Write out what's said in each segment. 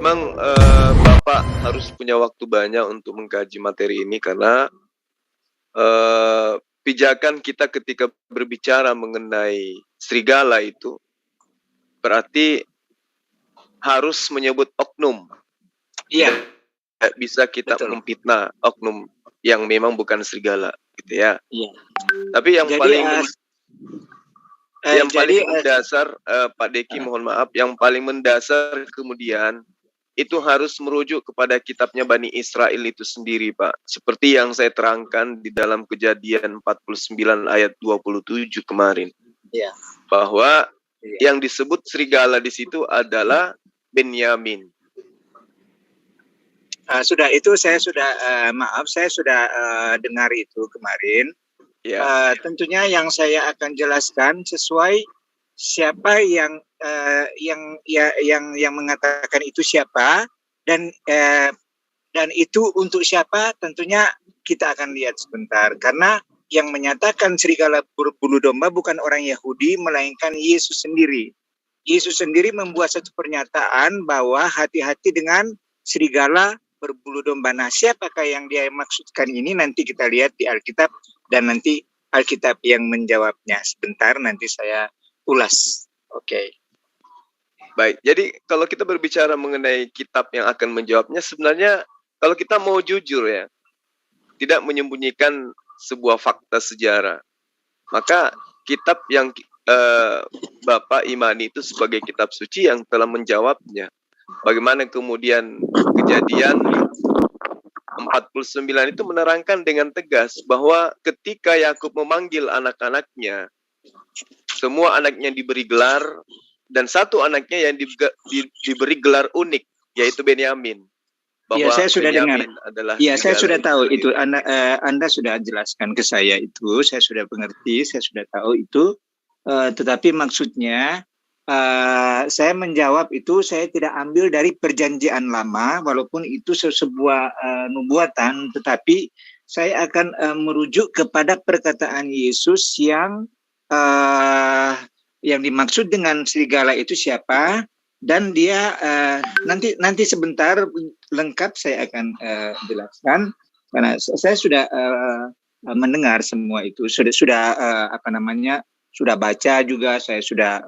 Memang, Bapak harus punya waktu banyak untuk mengkaji materi ini karena, pijakan kita ketika berbicara mengenai serigala itu berarti harus menyebut oknum. Iya, Tidak bisa kita betul. memfitnah oknum yang memang bukan serigala, gitu ya. Iya. Tapi yang Jadi, paling jadi, mendasar, Pak Deki mohon maaf, yang paling mendasar kemudian itu harus merujuk kepada kitabnya Bani Israel itu sendiri, Pak. Seperti yang saya terangkan di dalam Kejadian 49 ayat 27 kemarin. Iya. Bahwa Iya. yang disebut serigala di situ adalah Benyamin. Sudah itu saya sudah maaf, saya sudah dengar itu kemarin. Ya. Tentunya yang saya akan jelaskan sesuai siapa yang mengatakan itu siapa dan itu untuk siapa tentunya kita akan lihat sebentar, karena yang menyatakan serigala berbulu domba bukan orang Yahudi melainkan Yesus sendiri. Yesus sendiri membuat satu pernyataan bahwa hati-hati dengan serigala berbulu domba. Nah, siapakah yang dia maksudkan ini nanti kita lihat di Alkitab dan nanti Alkitab yang menjawabnya. Sebentar nanti saya ulas. Oke. Baik, jadi kalau kita berbicara mengenai kitab yang akan menjawabnya, sebenarnya kalau kita mau jujur ya, tidak menyembunyikan sebuah fakta sejarah, maka kitab yang Bapak imani itu sebagai kitab suci yang telah menjawabnya. Bagaimana kemudian Kejadian 49 itu menerangkan dengan tegas bahwa ketika Yakub memanggil anak-anaknya, semua anaknya diberi gelar dan satu anaknya yang diberi gelar unik, yaitu Benyamin. Bahwa ya, saya sudah Benyamin dengar. Iya, saya sudah tahu itu. Anda sudah jelaskan ke saya itu, saya sudah mengerti, saya sudah tahu itu. Tetapi maksudnya saya menjawab itu, saya tidak ambil dari perjanjian lama, walaupun itu sebuah nubuatan, tetapi saya akan merujuk kepada perkataan Yesus yang dimaksud dengan serigala itu siapa, dan dia nanti sebentar lengkap saya akan jelaskan, karena saya sudah mendengar semua itu, sudah sudah baca juga, saya sudah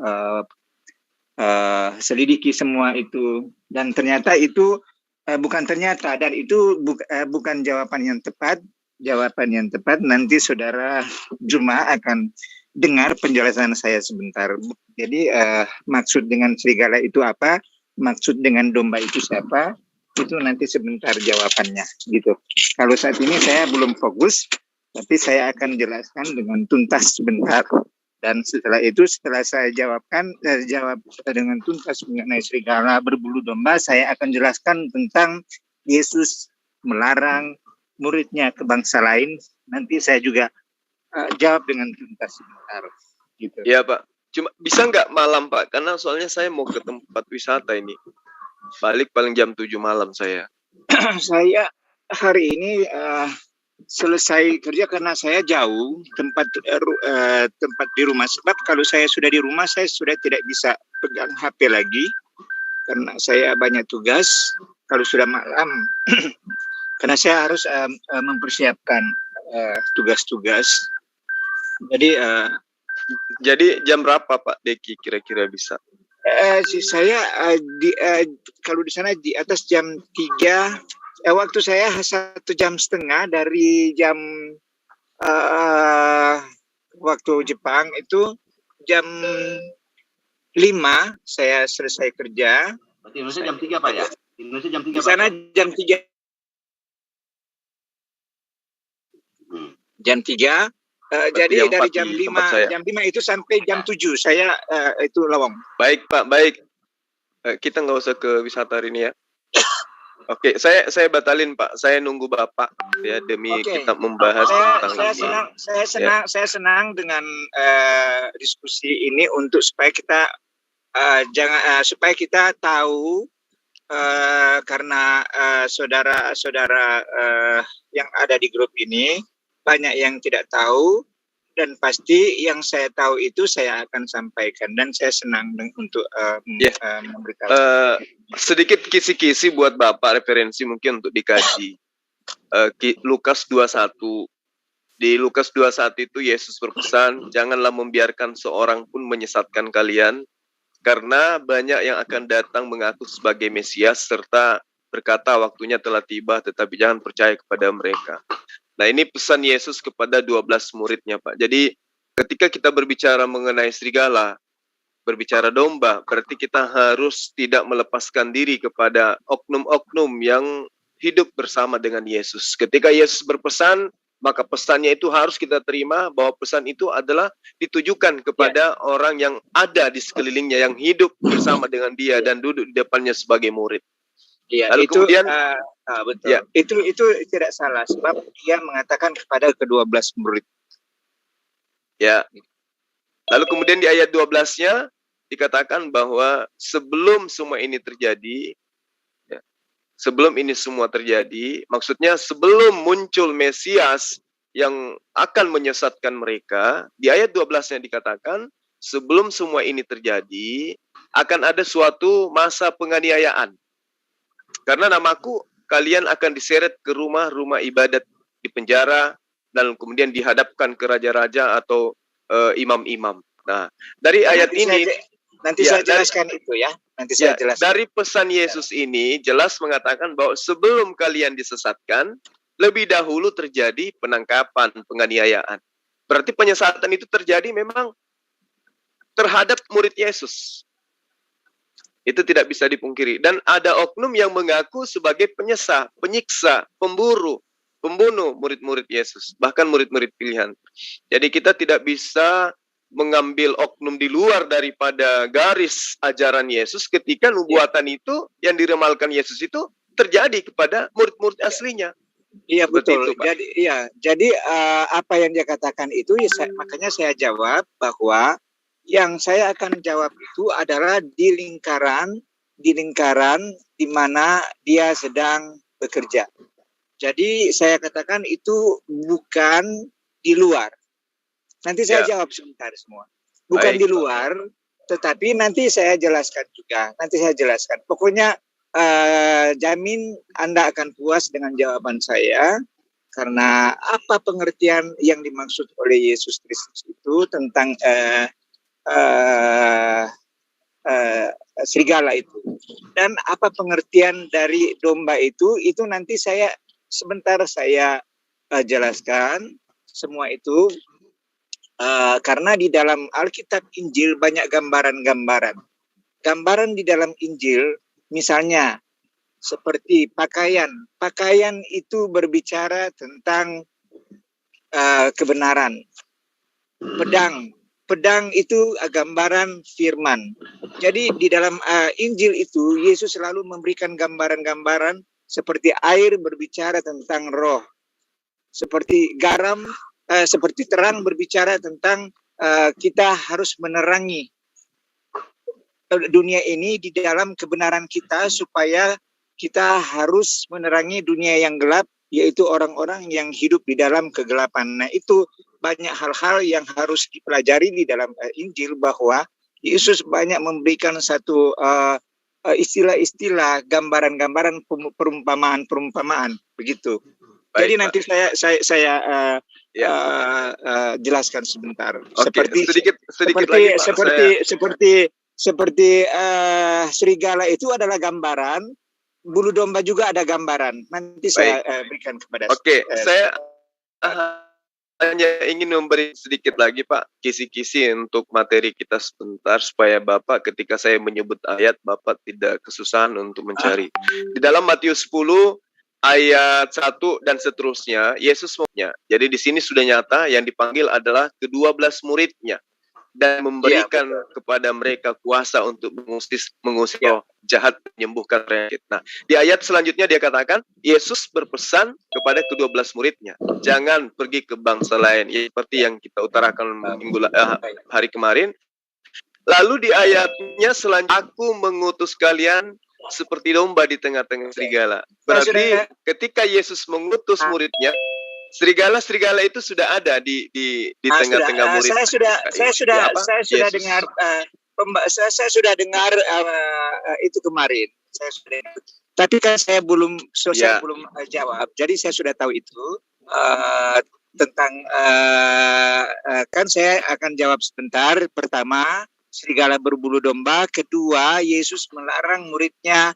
selidiki semua itu, dan ternyata itu bukan ternyata, dan itu bukan jawaban yang tepat. Jawaban yang tepat nanti saudara Juma akan dengar penjelasan saya sebentar. Jadi maksud dengan serigala itu apa, maksud dengan domba itu siapa, itu nanti sebentar jawabannya gitu. Kalau saat ini saya belum fokus, tapi saya akan jelaskan dengan tuntas sebentar. Dan setelah itu, setelah saya jawab dengan tuntas mengenai serigala berbulu domba, saya akan jelaskan tentang Yesus melarang muridnya ke bangsa lain. Nanti saya juga jawab dengan tuntas sebentar. Gitu. Ya Pak, cuma bisa nggak malam Pak? Karena soalnya saya mau ke tempat wisata ini. Balik paling jam 7 malam saya. Saya hari ini selesai kerja karena saya jauh tempat di rumah, sebab kalau saya sudah di rumah saya sudah tidak bisa pegang HP lagi karena saya banyak tugas kalau sudah malam karena saya harus mempersiapkan tugas-tugas. Jadi jam berapa Pak Deki kira-kira bisa? Saya kalau di sana di atas jam 3. Waktu saya 1,5 jam dari jam waktu Jepang itu jam 5 saya selesai kerja. Berarti Indonesia jam 3 Pak ya? Indonesia jam 3 di sana Pak, jam 3. Jam 3. Jadi dari jam 5 itu sampai jam 7 saya itu lowong. Baik Pak, baik. Kita nggak usah ke wisata hari ini ya. Oke, saya batalin Pak. Saya nunggu Bapak ya demi kita membahas tentang ini. Saya senang dengan diskusi ini untuk supaya kita supaya kita tahu, karena saudara-saudara yang ada di grup ini banyak yang tidak tahu dan pasti yang saya tahu itu saya akan sampaikan, dan saya senang untuk memberitahu. Sedikit kisi-kisi buat Bapak, referensi mungkin untuk dikaji. Lukas 21. Di Lukas 21 itu Yesus berpesan, janganlah membiarkan seorang pun menyesatkan kalian, karena banyak yang akan datang mengaku sebagai Mesias, serta berkata waktunya telah tiba, tetapi jangan percaya kepada mereka. Nah, ini pesan Yesus kepada 12 muridnya, Pak. Jadi, ketika kita berbicara mengenai serigala, berbicara domba, berarti kita harus tidak melepaskan diri kepada oknum-oknum yang hidup bersama dengan Yesus. Ketika Yesus berpesan, maka pesannya itu harus kita terima, bahwa pesan itu adalah ditujukan kepada orang yang ada di sekelilingnya, yang hidup bersama dengan dia dan duduk di depannya sebagai murid. Lalu itu, kemudian betul. Itu tidak salah, sebab dia mengatakan kepada ke-12 murid. Ya. Lalu kemudian di ayat 12-nya dikatakan bahwa sebelum semua ini terjadi, sebelum ini semua terjadi, maksudnya sebelum muncul Mesias yang akan menyesatkan mereka, di ayat 12-nya dikatakan, sebelum semua ini terjadi, akan ada suatu masa penganiayaan. Karena namaku, kalian akan diseret ke rumah-rumah ibadat, di penjara, dan kemudian dihadapkan ke raja-raja atau imam-imam. Nah, dari ayat ini... Nanti saya jelaskan itu ya. Nanti saya jelaskan. Dari pesan Yesus ini jelas mengatakan bahwa sebelum kalian disesatkan, lebih dahulu terjadi penangkapan, penganiayaan. Berarti penyesatan itu terjadi memang terhadap murid Yesus. Itu tidak bisa dipungkiri. Dan ada oknum yang mengaku sebagai penyiksa, pembunuh murid-murid Yesus. Bahkan murid-murid pilihan. Jadi kita tidak bisa mengambil oknum di luar daripada garis ajaran Yesus ketika nubuatan itu yang diramalkan Yesus itu terjadi kepada murid-murid aslinya. Iya, betul. Itu, jadi apa yang dia katakan itu, makanya saya jawab bahwa yang saya akan jawab itu adalah di lingkaran di mana dia sedang bekerja. Jadi saya katakan itu bukan di luar. Nanti saya jawab sebentar semua. Bukan di luar, tetapi nanti saya jelaskan juga. Pokoknya jamin Anda akan puas dengan jawaban saya, karena apa pengertian yang dimaksud oleh Yesus Kristus itu tentang serigala itu, dan apa pengertian dari domba itu nanti saya jelaskan semua itu, karena di dalam Alkitab Injil banyak gambaran di dalam Injil, misalnya seperti pakaian itu berbicara tentang kebenaran. Pedang itu gambaran firman. Jadi di dalam Injil itu Yesus selalu memberikan gambaran-gambaran, seperti air berbicara tentang roh, seperti garam, seperti terang berbicara tentang kita harus menerangi dunia ini di dalam kebenaran kita, supaya kita harus menerangi dunia yang gelap, yaitu orang-orang yang hidup di dalam kegelapan. Nah, itu banyak hal-hal yang harus dipelajari di dalam Injil, bahwa Yesus banyak memberikan satu istilah-istilah, gambaran-gambaran, perumpamaan begitu. Baik, jadi nanti saya jelaskan sebentar. Oke, sedikit lagi, Pak. Seperti serigala itu adalah gambaran, bulu domba juga ada gambaran. Nanti saya berikan kepada. Oke, saya hanya ingin memberi sedikit lagi, Pak, kisi-kisi untuk materi kita sebentar, supaya Bapak ketika saya menyebut ayat, Bapak tidak kesusahan untuk mencari. Di dalam Matius 10 ayat 1 dan seterusnya, Yesus maunya. Jadi di sini sudah nyata yang dipanggil adalah ke-12 muridnya, dan memberikan kepada mereka kuasa untuk mengusir roh jahat, menyembuhkan penyakit. Nah, di ayat selanjutnya dia katakan, Yesus berpesan kepada ke-12 muridnya, jangan pergi ke bangsa lain, seperti yang kita utarakan hari kemarin. Lalu di ayatnya selanjutnya, aku mengutus kalian seperti domba di tengah-tengah serigala. Berarti ketika Yesus mengutus muridnya, serigala itu sudah ada di tengah-tengah murid. Saya sudah dengar saya sudah dengar itu kemarin. Saya sudah dengar. Tapi kan saya belum jawab. Jadi saya sudah tahu itu tentang kan saya akan jawab sebentar. Pertama, serigala berbulu domba. Kedua, Yesus melarang muridnya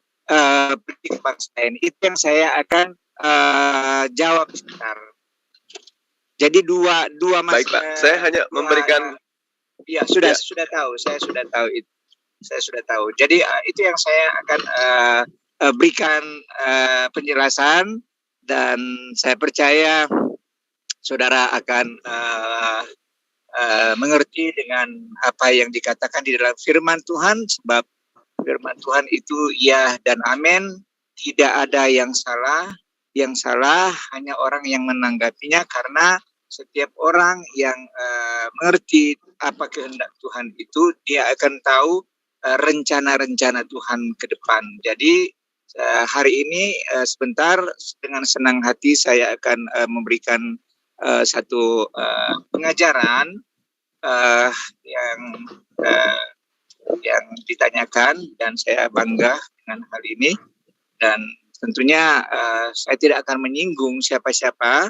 pergi ke bangsa lain. Itu yang saya akan jawab sebentar. Jadi dua Baik, Pak. Saya hanya memberikan sudah tahu. Saya sudah tahu itu. Saya sudah tahu. Jadi itu yang saya akan berikan penjelasan, dan saya percaya saudara akan mengerti dengan apa yang dikatakan di dalam firman Tuhan, sebab firman Tuhan itu ya dan amin, tidak ada yang salah. Yang salah hanya orang yang menanggapinya, karena setiap orang yang mengerti apa kehendak Tuhan itu, dia akan tahu rencana-rencana Tuhan ke depan. Jadi hari ini sebentar dengan senang hati saya akan memberikan satu pengajaran yang ditanyakan, dan saya bangga dengan hal ini. Dan tentunya saya tidak akan menyinggung siapa-siapa,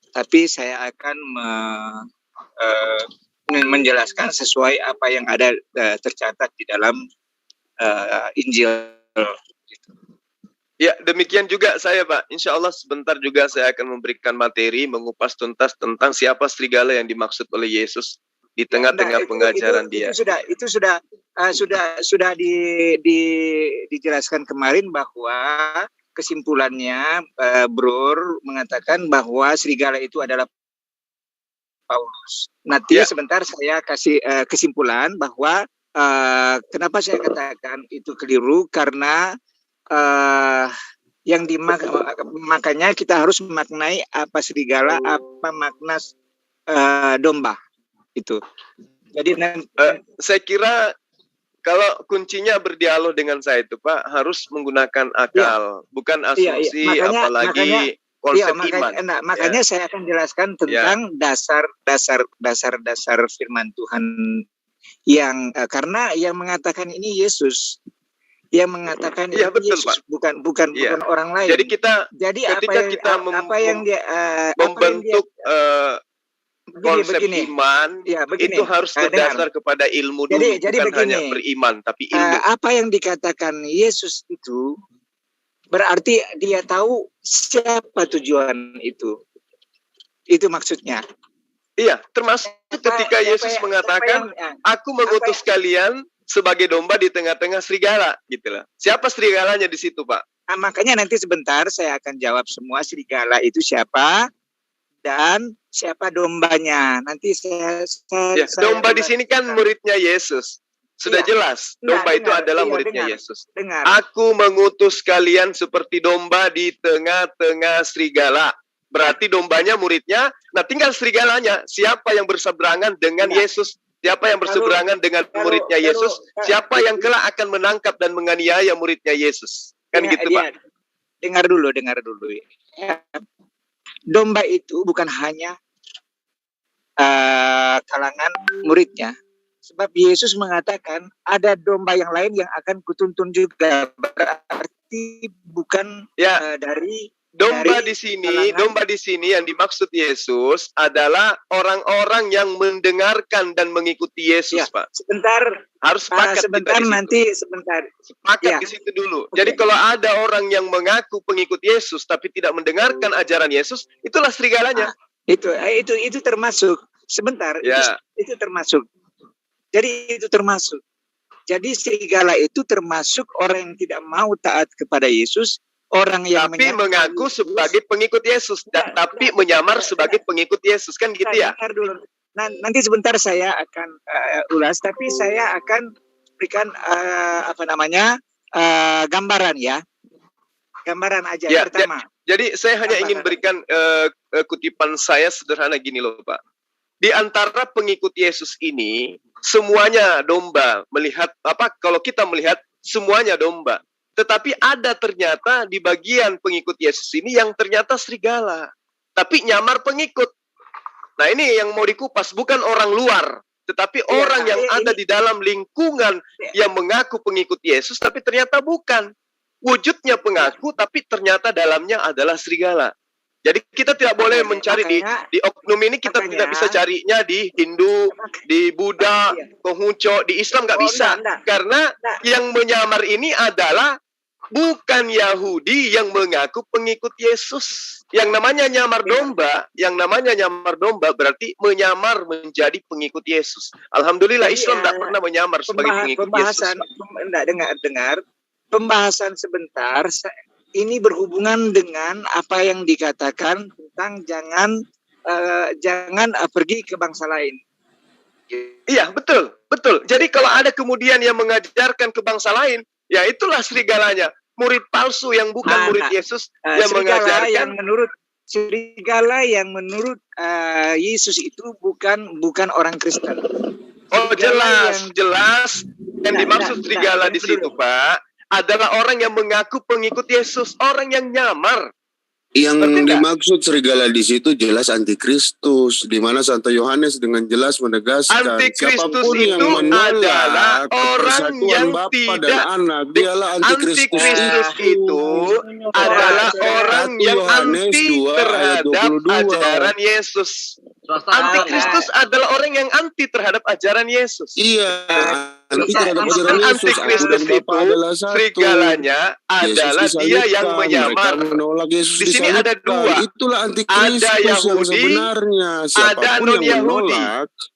tapi saya akan menjelaskan sesuai apa yang ada tercatat di dalam Injil. Ya, demikian juga saya, Pak. Insya Allah sebentar juga saya akan memberikan materi mengupas tuntas tentang siapa serigala yang dimaksud oleh Yesus di tengah-tengah pengajaran dia. Itu sudah dijelaskan kemarin, bahwa kesimpulannya Bror mengatakan bahwa serigala itu adalah Paulus. Nanti sebentar saya kasih kesimpulan bahwa kenapa saya katakan itu keliru, karena makanya kita harus memaknai apa serigala, apa makna domba itu. Jadi saya kira kalau kuncinya berdialog dengan saya itu, Pak, harus menggunakan akal, bukan asumsi, apalagi konsep iman. Makanya saya akan jelaskan tentang dasar firman Tuhan yang karena yang mengatakan ini Yesus, yang mengatakan ini betul, Yesus, Pak. bukan orang lain. Jadi ketika kita membentuk konsep iman, itu harus berdasar kepada ilmu dulu, bukan hanya beriman, tapi ilmu. Apa yang dikatakan Yesus itu berarti dia tahu siapa tujuan itu. Itu maksudnya. Iya, termasuk ketika Yesus mengatakan, aku mengutus kalian sebagai domba di tengah-tengah serigala, gitulah. Siapa serigalanya di situ, Pak? Makanya nanti sebentar saya akan jawab semua serigala itu siapa dan siapa dombanya. Nanti saya domba di sini kan muridnya Yesus. Sudah jelas, domba itu adalah muridnya Yesus. Aku mengutus kalian seperti domba di tengah-tengah serigala. Berarti dombanya muridnya, nah tinggal serigalanya. Siapa yang berseberangan dengan Yesus? Siapa yang berseberangan dengan muridnya Yesus? Siapa yang kelak akan menangkap dan menganiaya muridnya Yesus? Kan gitu, Pak. Dengar dulu. Domba itu bukan hanya kalangan muridnya. Sebab Yesus mengatakan ada domba yang lain yang akan kutuntun juga. Berarti bukan dari domba di sini yang dimaksud Yesus adalah orang-orang yang mendengarkan dan mengikuti Yesus, Pak. Harus sepakat sepakat di situ dulu. Jadi kalau ada orang yang mengaku pengikut Yesus tapi tidak mendengarkan ajaran Yesus, itulah serigalanya. Itu termasuk. Itu termasuk. Jadi itu termasuk. Jadi serigala itu termasuk orang yang tidak mau taat kepada Yesus, orang yang mengaku sebagai pengikut Yesus, tapi menyamar sebagai pengikut Yesus, kan gitu ya? Nanti sebentar saya akan ulas, tapi saya akan berikan gambaran ya. Gambaran aja pertama. Jadi saya hanya ingin berikan kutipan saya sederhana gini loh, Pak. Di antara pengikut Yesus ini semuanya domba, kalau kita melihat semuanya domba. Tetapi ada ternyata di bagian pengikut Yesus ini yang ternyata serigala. tapi nyamar pengikut. Nah, ini yang mau dikupas, bukan orang luar, tetapi orang yang ada di dalam lingkungan yang mengaku pengikut Yesus, tapi ternyata bukan. Wujudnya pengaku, tapi ternyata dalamnya adalah serigala. Jadi kita tidak boleh mencari di oknum ini, kita tidak bisa carinya di Hindu, di Buddha, Konghucu, di Islam nggak bisa. Karena yang menyamar ini adalah bukan Yahudi yang mengaku pengikut Yesus. Yang namanya nyamar domba berarti menyamar menjadi pengikut Yesus. Alhamdulillah Islam tidak pernah menyamar sebagai pengikut Yesus. Dengar pembahasan sebentar. Ini berhubungan dengan apa yang dikatakan tentang jangan pergi ke bangsa lain. Iya, betul. Jadi kalau ada kemudian yang mengajarkan ke bangsa lain, ya itulah serigalanya. Murid palsu yang bukan murid Yesus yang mengajarkan. Serigala yang menurut Yesus itu bukan orang Kristen. Oh, jelas. Yang dimaksud serigala di situ, Pak, adalah orang yang mengaku pengikut Yesus, orang yang nyamar. Yang dimaksud serigala di situ jelas antikristus, di mana Santo Yohanes dengan jelas menegaskan antikristus itu adalah orang yang Bapa dan Anak, dialah antikristus itu adalah orang yang anti terhadap ajaran Yesus. Antikristus adalah orang yang anti terhadap ajaran Yesus. Iya, anti terhadap ajaran Yesus. Antikristus itu serigalanya adalah dia yang menyamar. Di sini ada dua. Itulah antikristus yang sebenarnya. Ada non-Yahudi.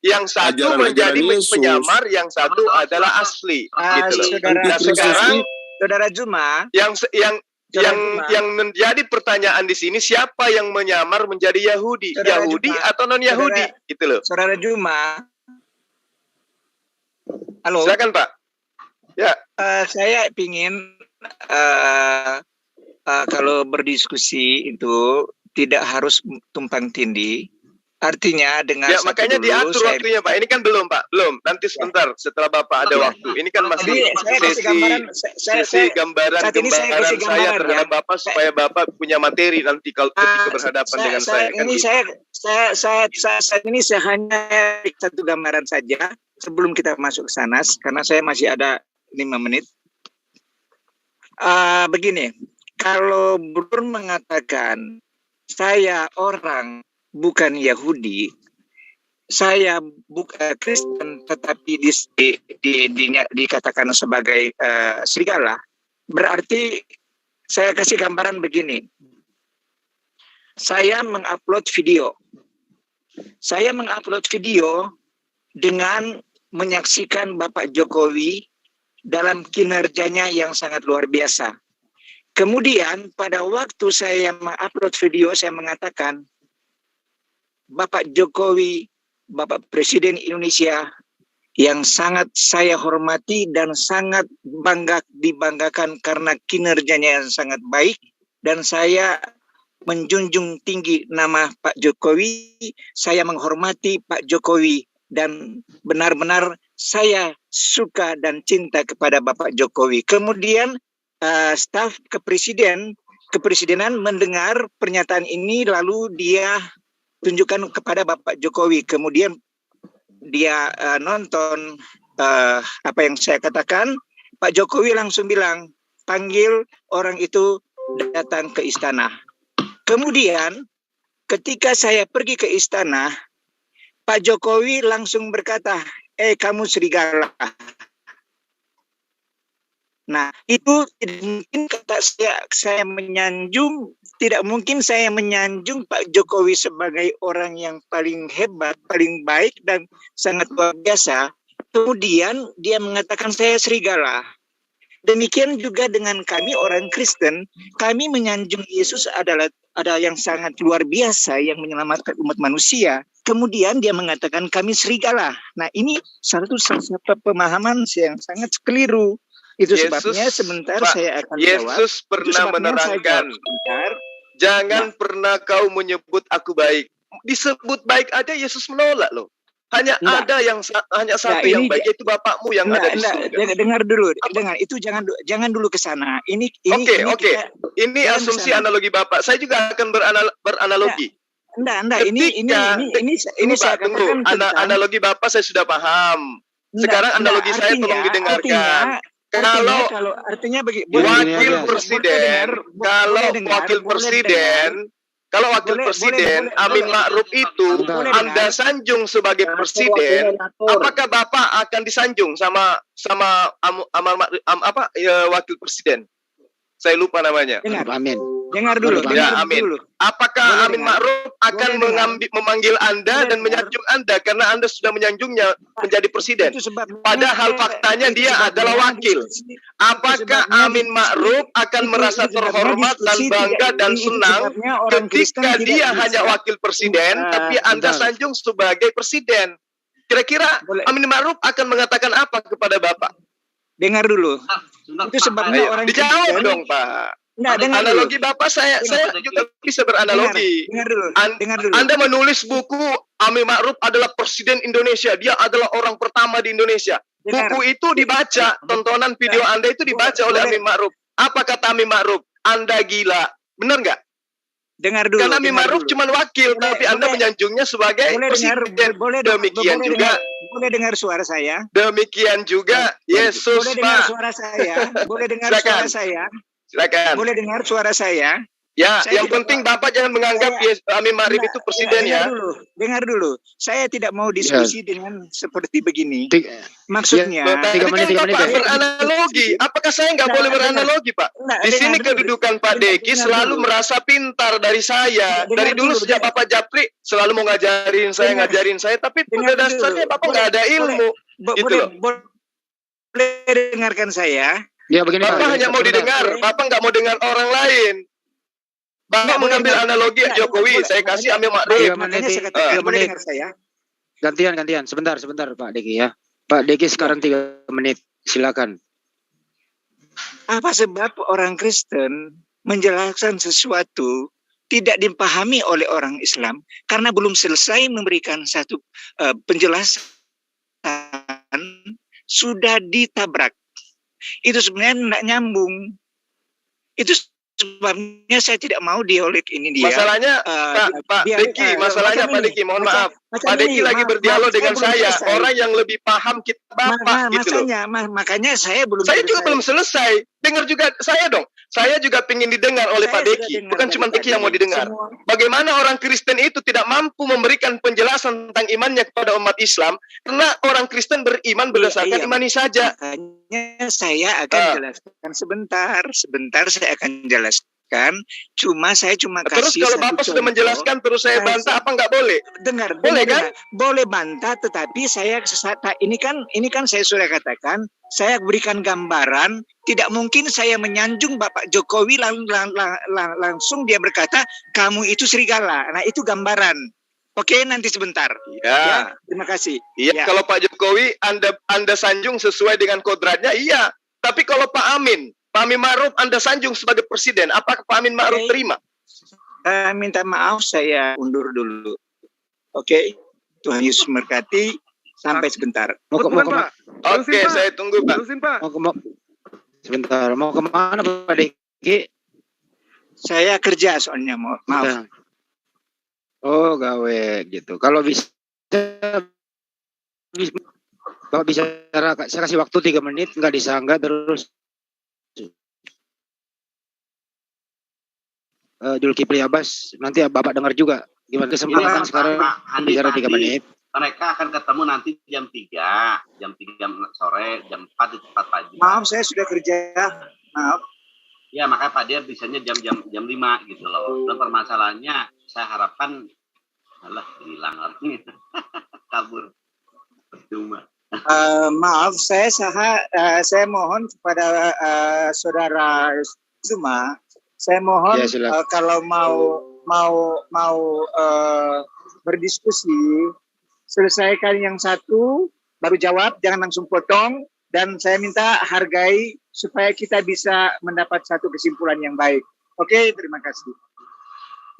Yang satu menjadi penyamar, yang satu adalah asli. Gitu loh. Sekarang Saudara Juma, yang menjadi pertanyaan di sini, siapa yang menyamar menjadi Yahudi? Yahudi atau non-Yahudi? Gitu loh. Saudara Juma. Halo. Silakan, Pak. Ya. Saya ingin kalau berdiskusi itu tidak harus tumpang tindih. Artinya dengan makanya diatur waktunya, Pak. Ini kan belum, Pak. Belum. Nanti sebentar setelah Bapak ada waktu. Ini kan masih sesi gambaran saya terhadap Bapak supaya Bapak punya materi nanti kalau ketika berhadapan dengan saya. Ini saya hanya satu gambaran saja sebelum kita masuk ke sana, karena saya masih ada 5 menit. Begini, kalau Brun mengatakan saya orang bukan Yahudi, saya bukan Kristen, tetapi dikatakan sebagai serigala, berarti saya kasih gambaran begini. Saya mengupload video. Dengan menyaksikan Bapak Jokowi dalam kinerjanya yang sangat luar biasa. Kemudian pada waktu saya mengupload video, saya mengatakan, Bapak Jokowi, Bapak Presiden Indonesia yang sangat saya hormati dan sangat dibanggakan karena kinerjanya yang sangat baik, dan saya menjunjung tinggi nama Pak Jokowi, saya menghormati Pak Jokowi, dan benar-benar saya suka dan cinta kepada Bapak Jokowi. Kemudian staf kepresidenan mendengar pernyataan ini, lalu dia tunjukkan kepada Bapak Jokowi. Kemudian dia nonton apa yang saya katakan. Pak Jokowi langsung bilang, panggil orang itu datang ke istana. Kemudian ketika saya pergi ke istana, Pak Jokowi langsung berkata, kamu serigala. Nah, itu tidak mungkin kata saya menyanjung, tidak mungkin saya menyanjung Pak Jokowi sebagai orang yang paling hebat, paling baik, dan sangat luar biasa. Kemudian dia mengatakan saya serigala. Demikian juga dengan kami orang Kristen, kami menyanjung Yesus adalah yang sangat luar biasa yang menyelamatkan umat manusia. Kemudian dia mengatakan kami serigala. Nah, ini satu pemahaman yang sangat keliru. Itu sebabnya sebentar Pak, saya akan jawab. Yesus pernah menerangkan, jangan pernah kau menyebut aku baik. Disebut baik aja Yesus menolak loh. Hanya satu yang baik, itu Bapakmu yang ada di surga. Dengar dulu, itu jangan dulu ke sana. Ini Oke. Ini asumsi analogi Bapak. Saya juga akan beranalogi. Enggak. Ini saya Pak, tunggu. katakan tentang Analogi Bapak saya sudah paham. Sekarang analogi saya tolong didengarkan. Artinya Wakil presiden, kalau wakil presiden Amin Ma'ruf itu Anda sanjung sebagai presiden, apakah Bapak akan disanjung sama wakil presiden? Saya lupa namanya. Amin. Dengar dulu. Amin. Apakah Amin Ma'ruf akan memanggil Anda dan menyanjung Anda karena Anda sudah menyanjungnya menjadi presiden? Padahal faktanya dia adalah wakil. Apakah Amin Ma'ruf akan merasa terhormat dan bangga dan senang ketika dia hanya wakil presiden, tapi Anda sanjung sebagai presiden? Kira-kira Amin Ma'ruf akan mengatakan apa kepada Bapak? Dengar dulu. Itu sebabnya orang dijawab dong, Pak. Analogi dulu. Bapak saya juga bisa beranalogi. Dengar dulu. Anda menulis buku Amin Ma'ruf adalah presiden Indonesia. Dia adalah orang pertama di Indonesia. Buku itu dibaca, tontonan video Anda itu dibaca oleh Amin Ma'ruf. Apa kata Amin Ma'ruf? Anda gila. Benar nggak? Dengar dulu. Karena Amin Ma'ruf cuma wakil, tapi Anda menyanjungnya sebagai presiden. Demikian juga. Boleh dengar suara saya? Demikian juga Yesus, Pak. Boleh dengar suara saya? Boleh dengar suara saya? Silakan. Boleh dengar suara saya? Ya, yang penting Bapak jangan menganggap Amin Ma'ruf itu presiden ya. Dengar dulu. Saya tidak mau diskusi dengan seperti begini. Maksudnya, tadi kan Bapak beranalogi. Apakah saya nggak boleh beranalogi, Pak? Di sini kedudukan Pak Deki selalu merasa pintar dari saya. Dari dulu sejak Bapak Japri selalu mau ngajarin saya, tapi pada dasarnya Bapak nggak ada ilmu. Gitu loh. Boleh dengarkan saya? Ya, begini, Bapak hanya mau didengar, Bapak nggak mau dengar orang lain. Bapak mengambil analogi Jokowi, saya kasih Amin Ma'ruf. Boleh dengar saya? Gantian. Sebentar Pak Deki ya. Pak Deki sekarang 3 menit, silakan. Apa sebab orang Kristen menjelaskan sesuatu tidak dipahami oleh orang Islam karena belum selesai memberikan satu penjelasan sudah ditabrak. Itu sebenarnya tidak nyambung. Itu sebabnya saya tidak mau dialog ini dia. Masalahnya Pak Deki, Pak Deki, mohon maaf. Pak Deki lagi berdialog dengan saya, orang yang lebih paham kita Bapak gitu loh. Makanya saya belum Saya juga belum selesai. Dengar juga saya dong. Saya juga ingin didengar oleh Pak Deki. Bukan cuma Deki yang mau didengar. Bagaimana orang Kristen itu tidak mampu memberikan penjelasan tentang imannya kepada umat Islam karena orang Kristen beriman berdasarkan imani saja. Makanya saya akan jelaskan sebentar saya akan jelaskan. Saya cuma kasih. Terus kalau Bapak sudah menjelaskan terus saya bantah, apa nggak boleh? Boleh kan? Boleh bantah, tetapi ini kan saya sudah katakan, saya berikan gambaran. Tidak mungkin saya menyanjung Bapak Jokowi langsung dia berkata kamu itu serigala. Nah itu gambaran. Oke, nanti sebentar. Ya, terima kasih. Iya, kalau Pak Jokowi Anda sanjung sesuai dengan kodratnya, iya. Tapi kalau Pak Amin Ma'ruf Anda sanjung sebagai presiden, apakah Pak Amin Ma'ruf terima? Minta maaf, saya undur dulu. Oke, Tuhan Yesus memberkati. Sampai sebentar. Oke, saya tunggu Pak. Sebentar, mau kemana Pak Deki? Saya kerja soalnya, maaf. Oh, gawe gitu. Kalau bisa saya kasih waktu 3 menit, nggak disanggah terus. Zulkifli Abbas, nanti Bapak dengar juga. Gimana kesempatan sekarang bicara 3 menit. Mereka akan ketemu nanti jam 3 sore, jam 4 di tempat Pak Haji. Maaf, saya sudah kerja. Maaf. Ya, makanya Pak Dia bisanya jam 5 gitu loh. Dan permasalahannya saya harapkan hilang orangnya. Kabur. Percuma. Maaf, saya mohon kepada saudara Zuma, saya mohon kalau mau berdiskusi, selesaikan yang satu, baru jawab, jangan langsung potong, dan saya minta hargai supaya kita bisa mendapat satu kesimpulan yang baik. Oke, terima kasih.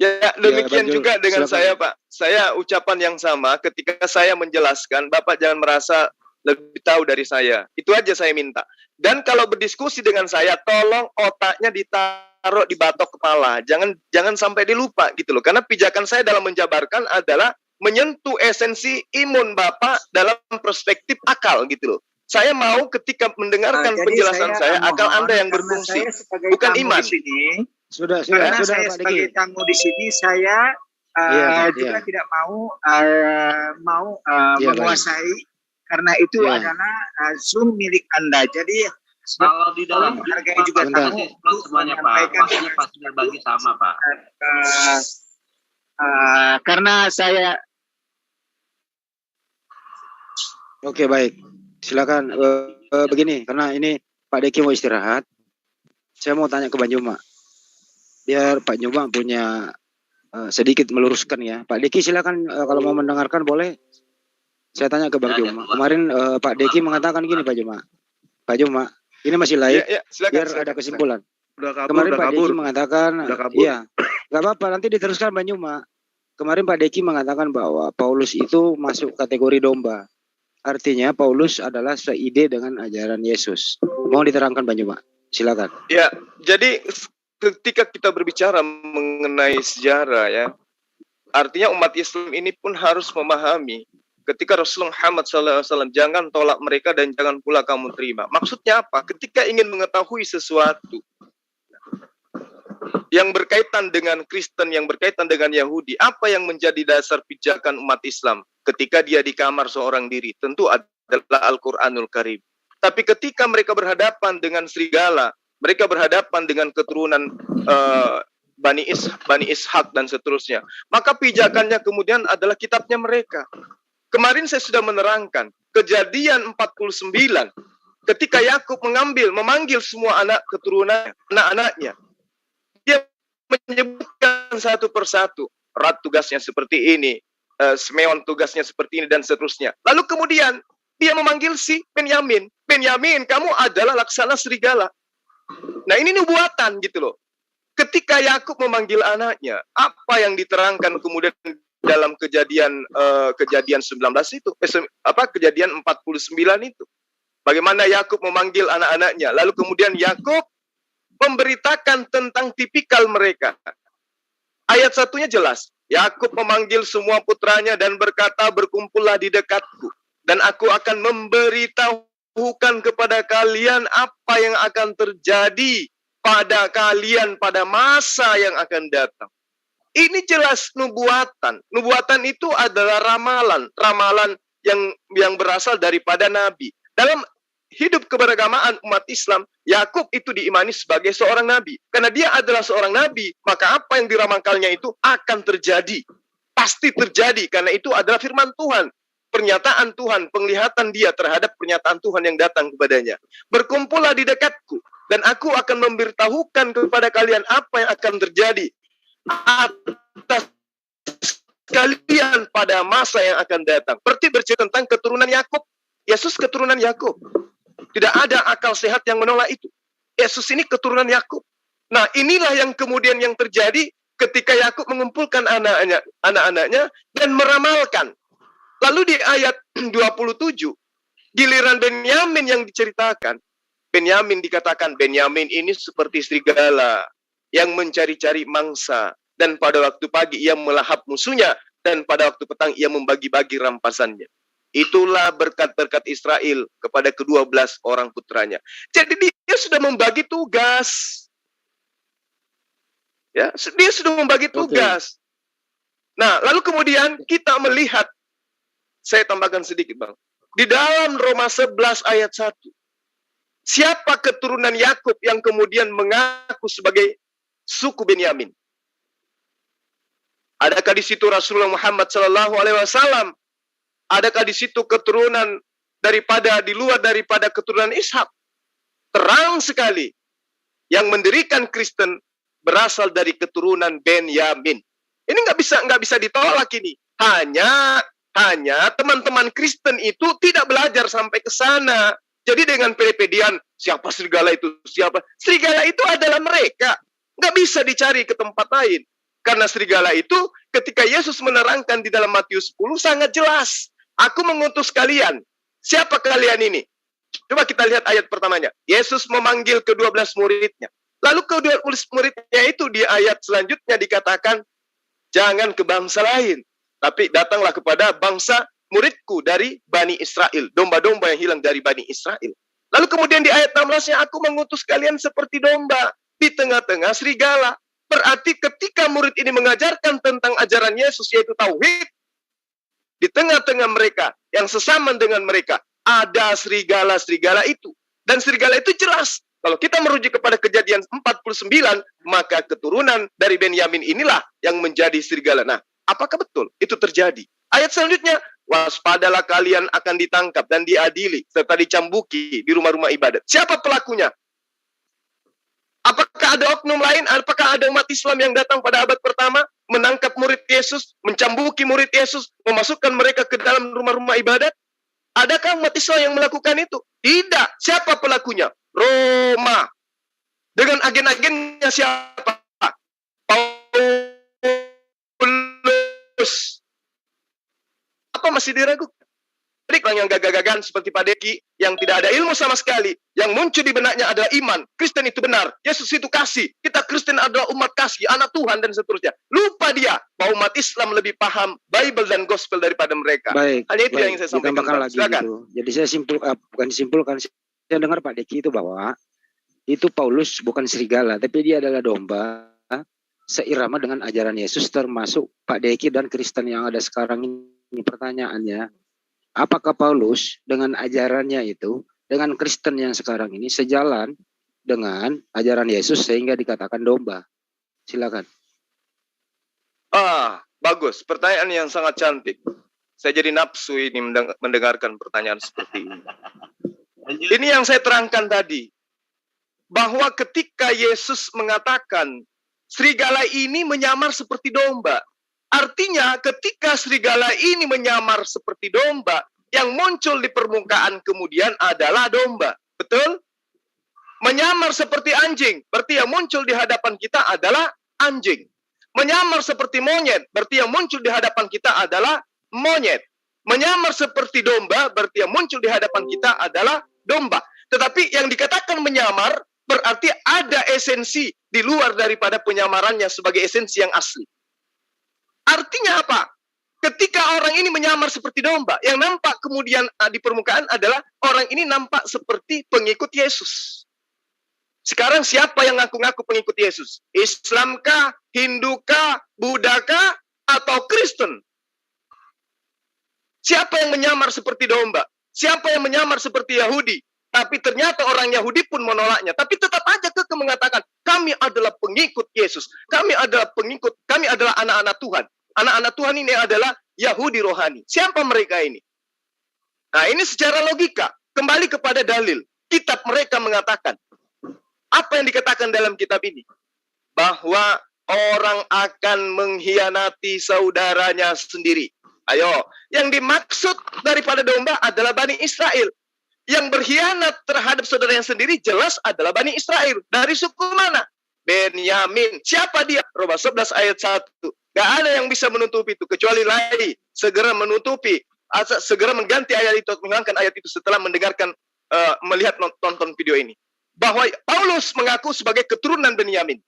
Ya, demikian juga dengan saya, Pak. Saya ucapan yang sama ketika saya menjelaskan, Bapak jangan merasa lebih tahu dari saya. Itu aja saya minta. Dan kalau berdiskusi dengan saya, tolong otaknya ditaruh taruh di batok kepala. Jangan sampai dilupa gitu loh. Karena pijakan saya dalam menjabarkan adalah menyentuh esensi imun Bapak dalam perspektif akal gitu loh. Saya mau ketika mendengarkan penjelasan saya akal Anda yang berfungsi, bukan iman. Sudah Karena Pak saya Diki. sebagai tamu di sini, saya juga tidak mau Iya, menguasai, karena itu Iya. adalah Zoom milik Anda. Jadi Kalau di dalam hargai juga Bentar. tamu Pak, semuanya Pak, waktunya pasti berbagi sama Pak. karena saya Oke, baik. Silakan. Begini, karena ini Pak Diki mau istirahat. Saya mau tanya ke Bang Juma. Biar Pak Juma punya sedikit meluruskan ya. Pak Diki silakan, kalau mau mendengarkan boleh. Saya tanya ke Bang Ya, Juma. Kemarin Pak Diki mengatakan gini Pak Juma. Pak Juma, ini masih live. Ya, silakan. Biar ada kesimpulan. Udah kabur, Kemarin udah Pak kabur. Diki mengatakan, Udah kabur. iya, nggak apa-apa, nanti diteruskan Bang Juma. Kemarin Pak Diki mengatakan bahwa Paulus itu masuk kategori domba. Artinya Paulus adalah seide dengan ajaran Yesus. Mau diterangkan Bang Juma? Silakan. Ya, jadi ketika kita berbicara mengenai sejarah ya, artinya umat Islam ini pun harus memahami ketika Rasulullah Muhammad SAW, jangan tolak mereka dan jangan pula kamu terima. Maksudnya apa? Ketika ingin mengetahui sesuatu yang berkaitan dengan Kristen, yang berkaitan dengan Yahudi, apa yang menjadi dasar pijakan umat Islam ketika dia di kamar seorang diri? Tentu adalah Al-Quranul Karim. Tapi ketika mereka berhadapan dengan serigala, mereka berhadapan dengan keturunan Bani Ishak dan seterusnya, maka pijakannya kemudian adalah kitabnya mereka. Kemarin saya sudah menerangkan Kejadian 49 ketika Yakub memanggil semua anak-anaknya. Dia menyebutkan satu persatu. Rad tugasnya seperti ini, Simeon tugasnya seperti ini dan seterusnya. Lalu kemudian dia memanggil si Benyamin. Benyamin, kamu adalah laksana serigala. Nah, ini nubuatan gitu loh. Ketika Yakub memanggil anaknya, apa yang diterangkan kemudian dalam kejadian 19 itu, kejadian 49 itu. Bagaimana Yakub memanggil anak-anaknya, lalu kemudian Yakub memberitakan tentang tipikal mereka. Ayat 1-nya jelas. Yakub memanggil semua putranya dan berkata, berkumpullah di dekatku, dan aku akan memberitahukan kepada kalian apa yang akan terjadi pada kalian pada masa yang akan datang. Ini jelas nubuatan. Nubuatan itu adalah ramalan yang berasal daripada nabi. Dalam hidup keberagamaan umat Islam, Yakub itu diimani sebagai seorang nabi. Karena dia adalah seorang nabi, maka apa yang diramalkannya itu akan terjadi. Pasti terjadi, karena itu adalah firman Tuhan. Pernyataan Tuhan, penglihatan dia terhadap pernyataan Tuhan yang datang kepadanya. Berkumpullah di dekatku, dan aku akan memberitahukan kepada kalian apa yang akan terjadi atas kalian pada masa yang akan datang. Berarti bercerita tentang keturunan Yakub. Yesus keturunan Yakub. Tidak ada akal sehat yang menolak itu. Yesus ini keturunan Yakub. Nah, inilah yang kemudian yang terjadi ketika Yakub mengumpulkan anak-anaknya dan meramalkan. Lalu di ayat 27, giliran Benyamin yang diceritakan. Benyamin dikatakan, Benyamin ini seperti serigala yang mencari-cari mangsa, dan pada waktu pagi ia melahap musuhnya, dan pada waktu petang ia membagi-bagi rampasannya. Itulah berkat-berkat Israel kepada ke-12 orang putranya. Jadi dia sudah membagi tugas. Ya, dia sudah membagi tugas. Nah, lalu kemudian kita melihat, saya tambahkan sedikit Bang, di dalam Roma 11 ayat 1, siapa keturunan Yakub yang kemudian mengaku sebagai suku Benyamin? Adakah di situ Rasulullah Muhammad SAW? Adakah di situ keturunan di luar daripada keturunan Ishak? Terang sekali, yang mendirikan Kristen berasal dari keturunan Benyamin. Ini nggak bisa ditolak ini. Hanya teman-teman Kristen itu tidak belajar sampai ke sana. Jadi dengan pede-pedean, siapa serigala itu? Siapa? Serigala itu adalah mereka. Nggak bisa dicari ke tempat lain. Karena serigala itu ketika Yesus menerangkan di dalam Matius 10 sangat jelas. Aku mengutus kalian. Siapa kalian ini? Coba kita lihat ayat pertamanya. Yesus memanggil ke-12 muridnya. Lalu kedua murid-muridnya itu di ayat selanjutnya dikatakan, jangan ke bangsa lain, tapi datanglah kepada bangsa muridku dari Bani Israel. Domba-domba yang hilang dari Bani Israel. Lalu kemudian di ayat 16-nya, aku mengutus kalian seperti domba di tengah-tengah serigala. Berarti ketika murid ini mengajarkan tentang ajaran Yesus, yaitu tauhid, di tengah-tengah mereka, yang sesama dengan mereka, ada serigala-serigala itu. Dan serigala itu jelas. Kalau kita merujuk kepada Kejadian 49, maka keturunan dari Benyamin inilah yang menjadi serigala. Nah, apakah betul itu terjadi? Ayat selanjutnya, waspadalah kalian akan ditangkap dan diadili, serta dicambuki di rumah-rumah ibadat. Siapa pelakunya? Apakah ada oknum lain? Apakah ada umat Islam yang datang pada abad pertama, menangkap murid Yesus, mencambuki murid Yesus, memasukkan mereka ke dalam rumah-rumah ibadat? Adakah umat Islam yang melakukan itu? Tidak. Siapa pelakunya? Roma. Dengan agen-agennya siapa? Paulus. Apa masih diragukan? Orang yang gagah-gagahan seperti Pak Deki, yang tidak ada ilmu sama sekali, yang muncul di benaknya adalah iman. Kristen itu benar, Yesus itu kasih, kita Kristen adalah umat kasih, anak Tuhan, dan seterusnya. Lupa dia bahwa umat Islam lebih paham Bible dan Gospel daripada mereka. Baik, hanya itu yang ingin saya sampaikan. Lagi gitu. Jadi saya bukan disimpulkan, saya dengar Pak Deki itu bahwa itu Paulus bukan serigala, tapi dia adalah domba seirama dengan ajaran Yesus, termasuk Pak Deki dan Kristen yang ada sekarang ini. Pertanyaannya, apakah Paulus dengan ajarannya itu, dengan Kristen yang sekarang ini sejalan dengan ajaran Yesus sehingga dikatakan domba? Silakan. Bagus. Pertanyaan yang sangat cantik. Saya jadi nafsu ini mendengarkan pertanyaan seperti ini. Ini yang saya terangkan tadi. Bahwa ketika Yesus mengatakan, serigala ini menyamar seperti domba. Artinya ketika serigala ini menyamar seperti domba, yang muncul di permukaan kemudian adalah domba. Betul? Menyamar seperti anjing, berarti yang muncul di hadapan kita adalah anjing. Menyamar seperti monyet, berarti yang muncul di hadapan kita adalah monyet. Menyamar seperti domba, berarti yang muncul di hadapan kita adalah domba. Tetapi yang dikatakan menyamar, berarti ada esensi di luar daripada penyamarannya sebagai esensi yang asli. Artinya apa? Ketika orang ini menyamar seperti domba, yang nampak kemudian di permukaan adalah orang ini nampak seperti pengikut Yesus. Sekarang siapa yang ngaku-ngaku pengikut Yesus? Islamkah, Hindukah, Buddhakah, atau Kristen? Siapa yang menyamar seperti domba? Siapa yang menyamar seperti Yahudi? Tapi ternyata orang Yahudi pun menolaknya. Tapi tetap aja kekeh mengatakan, kami adalah pengikut Yesus. Kami adalah anak-anak Tuhan. Anak-anak Tuhan ini adalah Yahudi rohani. Siapa mereka ini? Nah, ini secara logika. Kembali kepada dalil. Kitab mereka mengatakan. Apa yang dikatakan dalam kitab ini? Bahwa orang akan mengkhianati saudaranya sendiri. Ayo, yang dimaksud daripada domba adalah Bani Israel. Yang berkhianat terhadap saudaranya sendiri jelas adalah Bani Israel. Dari suku mana? Benyamin. Siapa dia? Roma 11 ayat 1. Gak ada yang bisa menutupi itu, kecuali Lai segera menutupi, segera mengganti ayat itu, menghilangkan ayat itu setelah mendengarkan, melihat nonton video ini. Bahwa Paulus mengaku sebagai keturunan Benyamin.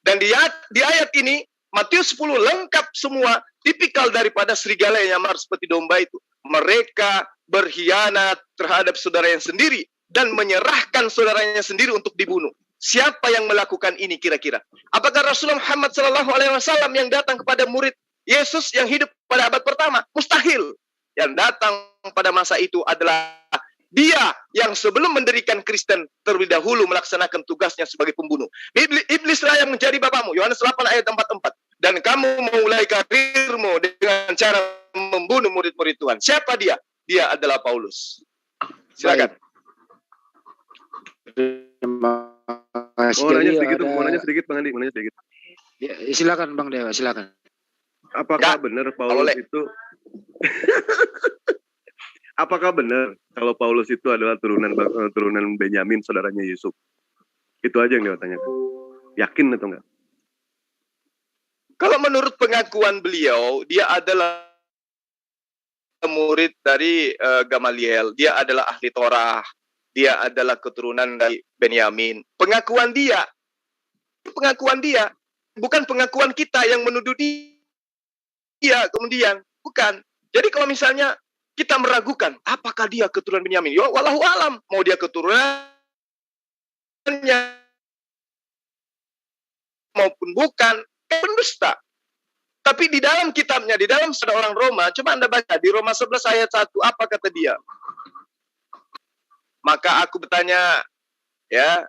Dan di ayat ini, Matius 10 lengkap semua, tipikal daripada serigala yang nyamar seperti domba itu. Mereka berkhianat terhadap saudaranya sendiri, dan menyerahkan saudaranya sendiri untuk dibunuh. Siapa yang melakukan ini kira-kira? Apakah Rasulullah Muhammad SAW yang datang kepada murid Yesus yang hidup pada abad pertama? Mustahil. Yang datang pada masa itu adalah dia yang sebelum mendirikan Kristen terlebih dahulu melaksanakan tugasnya sebagai pembunuh. Iblislah yang menjadi bapamu. Yohanes 8 ayat 44. Dan kamu memulai karirmu dengan cara membunuh murid-murid Tuhan. Siapa dia? Dia adalah Paulus. Silakan. Mau nanya sedikit Bang Andi, Ya, silakan Bang Dewa, silakan. Apakah benar Paulus itu apakah benar kalau Paulus itu adalah turunan Benyamin, saudaranya Yusuf? Itu aja yang dia tanyakan. Yakin atau enggak? Kalau menurut pengakuan beliau, dia adalah murid dari Gamaliel, dia adalah ahli Torah, dia adalah keturunan dari Benyamin. Pengakuan dia, pengakuan dia, bukan pengakuan kita yang menuduh dia kemudian, bukan. Jadi kalau misalnya kita meragukan apakah dia keturunan Benyamin, ya wallahu alam, mau dia keturunannya maupun bukan, pendusta. Tapi di dalam kitabnya, di dalam Surat orang Roma, coba Anda baca di Roma 11 ayat 1, apa kata dia? Maka aku bertanya, ya,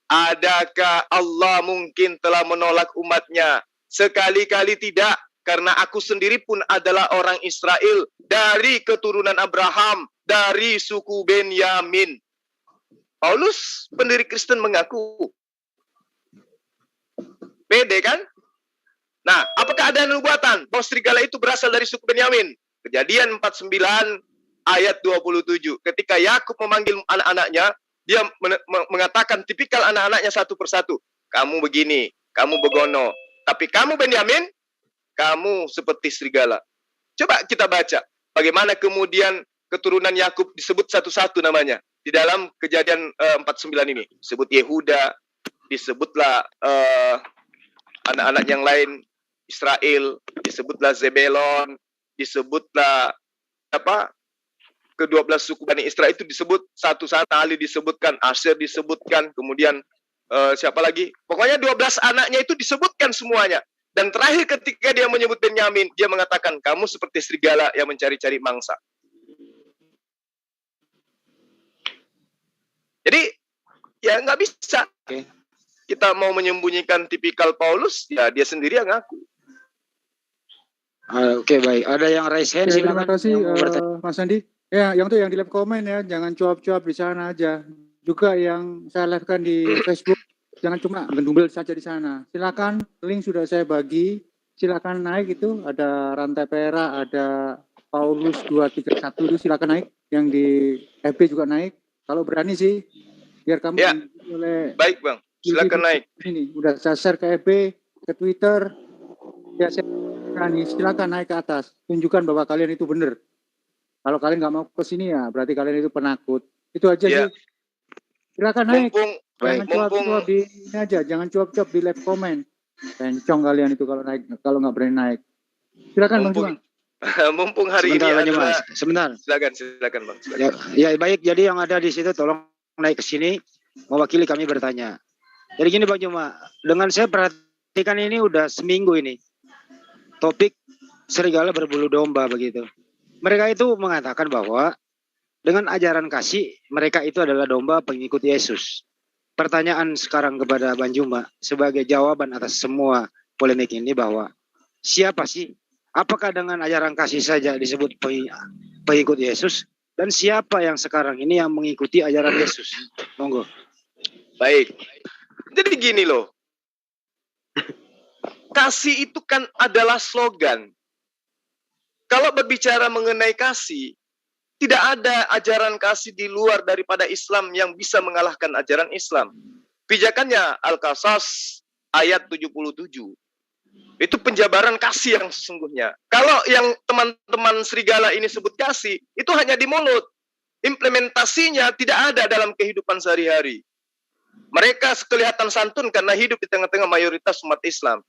adakah Allah mungkin telah menolak umatnya? Sekali-kali tidak, karena aku sendiri pun adalah orang Israel, dari keturunan Abraham, dari suku Benyamin. Paulus, pendiri Kristen, mengaku. Pede kan? Nah, apakah ada nubuatan bahwa serigala itu berasal dari suku Benyamin? Kejadian 49 ayat 27. Ketika Yakub memanggil anak-anaknya, dia mengatakan tipikal anak-anaknya satu persatu. Kamu begini, kamu begono. Tapi kamu Benyamin, kamu seperti serigala. Coba kita baca. Bagaimana kemudian keturunan Yakub disebut satu-satu namanya. Di dalam Kejadian 49 ini. Disebut Yehuda, disebutlah anak-anak yang lain, Israel, disebutlah Zebelon, disebutlah ke-12 suku Bani Israel itu disebut satu-satu. Ali disebutkan, Asher disebutkan, kemudian siapa lagi? Pokoknya 12 anaknya itu disebutkan semuanya. Dan terakhir ketika dia menyebut Benyamin, dia mengatakan, kamu seperti serigala yang mencari-cari mangsa. Jadi, ya nggak bisa. Kita mau menyembunyikan tipikal Paulus, ya dia sendiri yang ngaku. Oke, baik. Ada yang raise hand, silakan. Terima kasih, Mas Andi. Ya, yang di live komen ya, jangan cuap-cuap di sana aja. Juga yang saya live-kan di Facebook, jangan cuma gendumel saja di sana. Silakan, link sudah saya bagi. Silakan naik itu, ada rantai perak, ada Paulus 231 itu silakan naik. Yang di FB juga naik. Kalau berani sih, biar kamu ya. Oleh baik Bang, silakan naik. Ini udah saya share ke FB, ke Twitter. Ya, silakan naik ke atas. Tunjukkan bahwa kalian itu benar. Kalau kalian nggak mau ke sini ya, berarti kalian itu penakut. Itu aja sih. Silakan naik. Jangan cuap-cuap di ini aja, jangan cuap-cuap di live comment. Pencong kalian itu kalau naik, kalau nggak berani naik. Silakan Bang Juman. Mumpung hari sebentar, ini adalah... Sebentar. Silakan Bang. Silakan. Ya, baik. Jadi yang ada di situ tolong naik ke sini, mewakili kami bertanya. Jadi gini Bang Juma, dengan saya perhatikan ini udah seminggu ini. Topik serigala berbulu domba begitu. Mereka itu mengatakan bahwa dengan ajaran kasih, mereka itu adalah domba pengikut Yesus. Pertanyaan sekarang kepada Bang Juma sebagai jawaban atas semua polemik ini bahwa siapa sih? Apakah dengan ajaran kasih saja disebut pengikut Yesus? Dan siapa yang sekarang ini yang mengikuti ajaran Yesus? Monggo. Baik. Jadi gini loh. Kasih itu kan adalah slogan. Kalau berbicara mengenai kasih, tidak ada ajaran kasih di luar daripada Islam yang bisa mengalahkan ajaran Islam. Pijakannya Al-Qasas ayat 77. Itu penjabaran kasih yang sesungguhnya. Kalau yang teman-teman serigala ini sebut kasih, itu hanya di mulut. Implementasinya tidak ada dalam kehidupan sehari-hari. Mereka kelihatan santun karena hidup di tengah-tengah mayoritas umat Islam.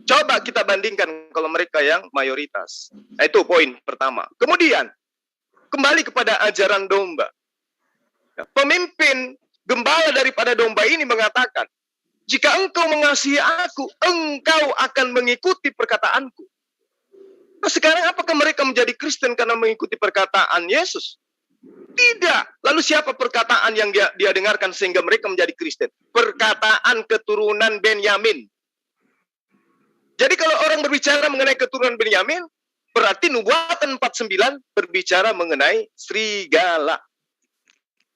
Coba kita bandingkan kalau mereka yang mayoritas. Itu poin pertama. Kemudian, kembali kepada ajaran domba. Pemimpin gembala daripada domba ini mengatakan, jika engkau mengasihi aku, engkau akan mengikuti perkataanku. Nah, sekarang apakah mereka menjadi Kristen karena mengikuti perkataan Yesus? Tidak. Lalu siapa perkataan yang dia dengarkan sehingga mereka menjadi Kristen? Perkataan keturunan Benyamin. Jadi kalau orang berbicara mengenai keturunan Benyamin, berarti nubuatan 49 berbicara mengenai serigala.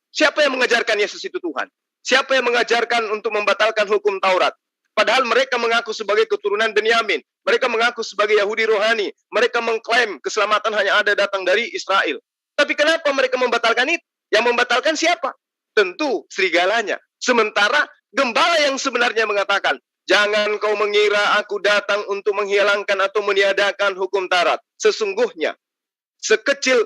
Siapa yang mengajarkan Yesus itu Tuhan? Siapa yang mengajarkan untuk membatalkan hukum Taurat? Padahal mereka mengaku sebagai keturunan Benyamin. Mereka mengaku sebagai Yahudi rohani. Mereka mengklaim keselamatan hanya ada datang dari Israel. Tapi kenapa mereka membatalkan itu? Yang membatalkan siapa? Tentu serigalanya. Sementara gembala yang sebenarnya mengatakan, jangan kau mengira aku datang untuk menghilangkan atau meniadakan hukum Taurat. Sesungguhnya, sekecil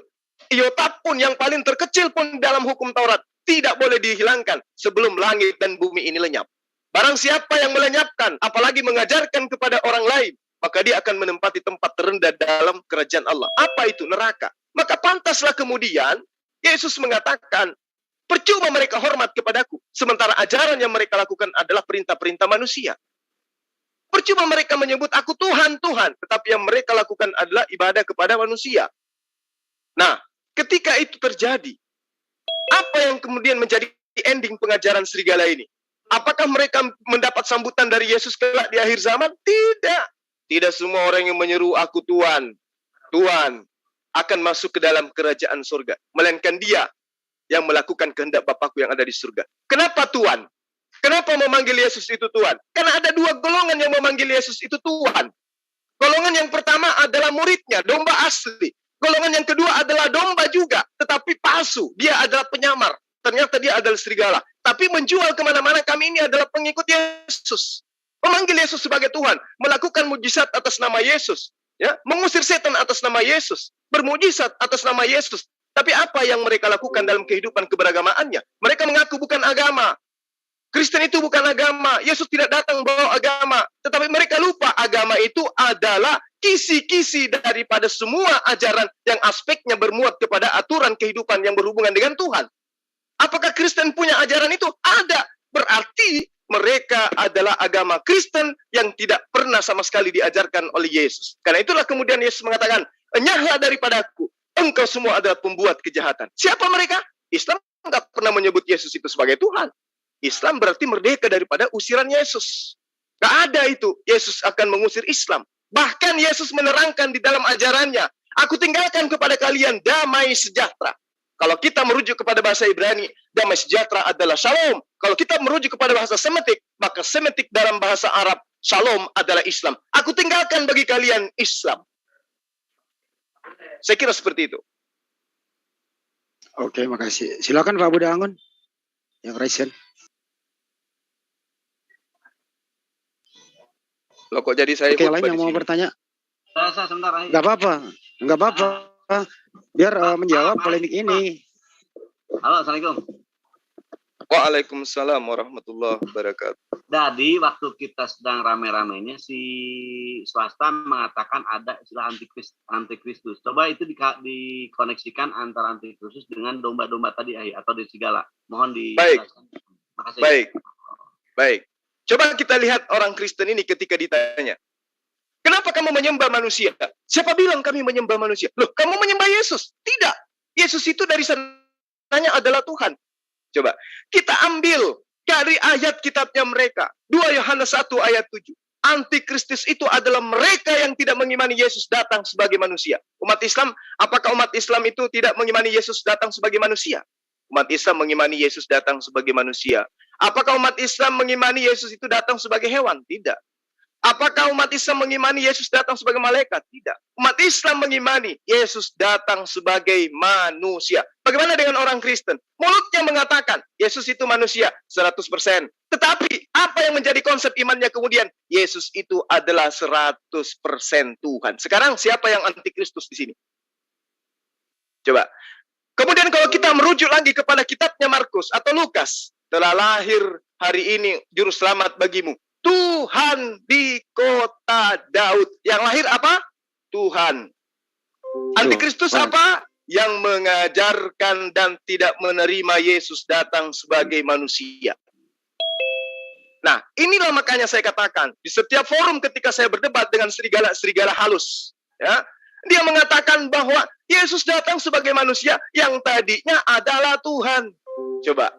iota pun, yang paling terkecil pun dalam hukum Taurat, tidak boleh dihilangkan sebelum langit dan bumi ini lenyap. Barang siapa yang melenyapkan, apalagi mengajarkan kepada orang lain, maka dia akan menempati tempat terendah dalam kerajaan Allah. Apa itu? Neraka. Maka pantaslah kemudian Yesus mengatakan, percuma mereka hormat kepadaku, sementara ajaran yang mereka lakukan adalah perintah-perintah manusia. Percuma mereka menyebut aku Tuhan, Tuhan, tetapi yang mereka lakukan adalah ibadah kepada manusia. Nah, ketika itu terjadi, apa yang kemudian menjadi ending pengajaran serigala ini? Apakah mereka mendapat sambutan dari Yesus kelak di akhir zaman? Tidak. Tidak semua orang yang menyeru aku Tuhan, Tuhan, akan masuk ke dalam kerajaan surga. Melainkan dia yang melakukan kehendak Bapakku yang ada di surga. Kenapa Tuhan? Kenapa memanggil Yesus itu Tuhan? Karena ada dua golongan yang memanggil Yesus itu Tuhan. Golongan yang pertama adalah muridnya, domba asli. Golongan yang kedua adalah domba juga, tetapi palsu. Dia adalah penyamar. Ternyata dia adalah serigala. Tapi menjual kemana-mana, kami ini adalah pengikut Yesus. Memanggil Yesus sebagai Tuhan. Melakukan mujizat atas nama Yesus. Ya, mengusir setan atas nama Yesus. Bermujizat atas nama Yesus. Tapi apa yang mereka lakukan dalam kehidupan keberagamaannya? Mereka mengaku bukan agama. Kristen itu bukan agama. Yesus tidak datang bawa agama. Tetapi mereka lupa agama itu adalah kisi-kisi daripada semua ajaran yang aspeknya bermuat kepada aturan kehidupan yang berhubungan dengan Tuhan. Apakah Kristen punya ajaran itu? Ada. Berarti mereka adalah agama Kristen yang tidak pernah sama sekali diajarkan oleh Yesus. Karena itulah kemudian Yesus mengatakan, enyahlah daripadaku, engkau semua adalah pembuat kejahatan. Siapa mereka? Islam tidak pernah menyebut Yesus itu sebagai Tuhan. Islam berarti merdeka daripada usiran Yesus. Tidak ada itu. Yesus akan mengusir Islam. Bahkan Yesus menerangkan di dalam ajarannya, aku tinggalkan kepada kalian damai sejahtera. Kalau kita merujuk kepada bahasa Ibrani, damai sejahtera adalah shalom. Kalau kita merujuk kepada bahasa Semitik, maka Semitik dalam bahasa Arab, shalom adalah Islam. Aku tinggalkan bagi kalian Islam. Saya kira seperti itu. Oke, makasih. Silakan Pak Budi Angon. Yang Raisen. Loh kok jadi saya? Oke, lain yang mau bertanya? Saya sebentar. Enggak apa-apa. Enggak apa-apa. Biar menjawab polemik ini. Halo, Assalamualaikum. Waalaikumsalam warahmatullahi wabarakatuh. Jadi waktu kita sedang rame-ramenya si swasta mengatakan ada istilah antikristus. Coba itu dikoneksikan antara antikristus dengan domba-domba tadi atau di serigala. Mohon dijelaskan. Makasih. Baik. Coba kita lihat orang Kristen ini ketika ditanya, kenapa kamu menyembah manusia? Siapa bilang kami menyembah manusia? Loh, kamu menyembah Yesus? Tidak. Yesus itu dari sananya adalah Tuhan. Coba, kita ambil dari ayat kitabnya mereka. 2 Yohanes 1 ayat 7. Antikristus itu adalah mereka yang tidak mengimani Yesus datang sebagai manusia. Umat Islam, apakah umat Islam itu tidak mengimani Yesus datang sebagai manusia? Umat Islam mengimani Yesus datang sebagai manusia. Apakah umat Islam mengimani Yesus itu datang sebagai hewan? Tidak. Apakah umat Islam mengimani Yesus datang sebagai malaikat? Tidak. Umat Islam mengimani Yesus datang sebagai manusia. Bagaimana dengan orang Kristen? Mulutnya mengatakan Yesus itu manusia 100%. Tetapi apa yang menjadi konsep imannya kemudian? Yesus itu adalah 100% Tuhan. Sekarang siapa yang antikristus di sini? Coba. Kemudian kalau kita merujuk lagi kepada kitabnya Markus atau Lukas, telah lahir hari ini juru selamat bagimu, Tuhan di kota Daud. Yang lahir apa? Tuhan. Antikristus apa? Yang mengajarkan dan tidak menerima Yesus datang sebagai manusia. Nah, inilah makanya saya katakan, di setiap forum ketika saya berdebat dengan serigala halus, ya, dia mengatakan bahwa Yesus datang sebagai manusia yang tadinya adalah Tuhan. Coba,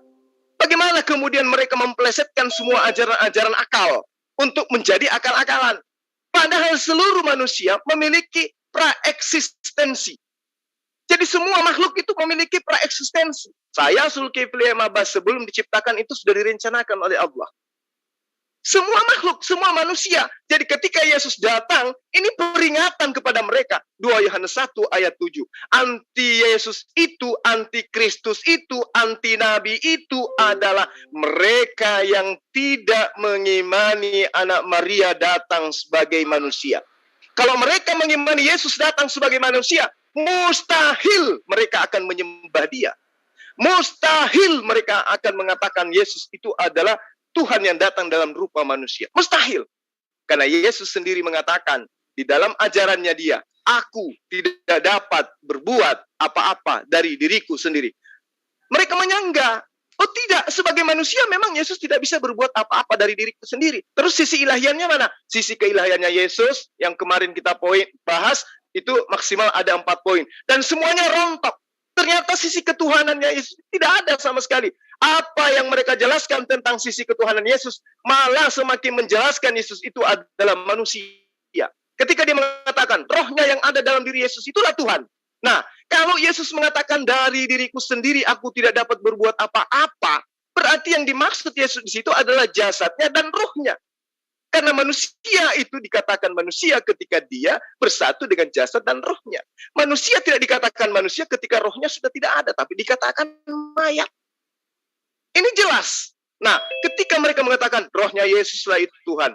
bagaimana kemudian mereka memplesetkan semua ajaran-ajaran akal untuk menjadi akal-akalan? Padahal seluruh manusia memiliki praeksistensi. Jadi semua makhluk itu memiliki praeksistensi. Saya Zulkifli Mabas sebelum diciptakan itu sudah direncanakan oleh Allah. Semua makhluk, semua manusia. Jadi ketika Yesus datang, ini peringatan kepada mereka. 2 Yohanes 1 ayat 7. Anti Yesus itu, anti Kristus itu, anti Nabi itu adalah mereka yang tidak mengimani anak Maria datang sebagai manusia. Kalau mereka mengimani Yesus datang sebagai manusia, mustahil mereka akan menyembah dia. Mustahil mereka akan mengatakan Yesus itu adalah Tuhan yang datang dalam rupa manusia. Mustahil. Karena Yesus sendiri mengatakan di dalam ajarannya dia, aku tidak dapat berbuat apa-apa dari diriku sendiri. Mereka menyanggah, oh tidak, sebagai manusia memang Yesus tidak bisa berbuat apa-apa dari diriku sendiri. Terus sisi ilahiannya mana? Sisi keilahiannya Yesus yang kemarin kita bahas, itu maksimal ada 4 poin. Dan semuanya rontok. Ternyata sisi ketuhanannya Yesus tidak ada sama sekali. Apa yang mereka jelaskan tentang sisi ketuhanan Yesus malah semakin menjelaskan Yesus itu adalah manusia. Ketika dia mengatakan rohnya yang ada dalam diri Yesus itulah Tuhan. Nah, kalau Yesus mengatakan dari diriku sendiri aku tidak dapat berbuat apa-apa, berarti yang dimaksud Yesus di situ adalah jasadnya dan rohnya. Karena manusia itu dikatakan manusia ketika dia bersatu dengan jasad dan rohnya. Manusia tidak dikatakan manusia ketika rohnya sudah tidak ada, tapi dikatakan mayat. Ini jelas. Nah, ketika mereka mengatakan rohnya Yesuslah itu Tuhan.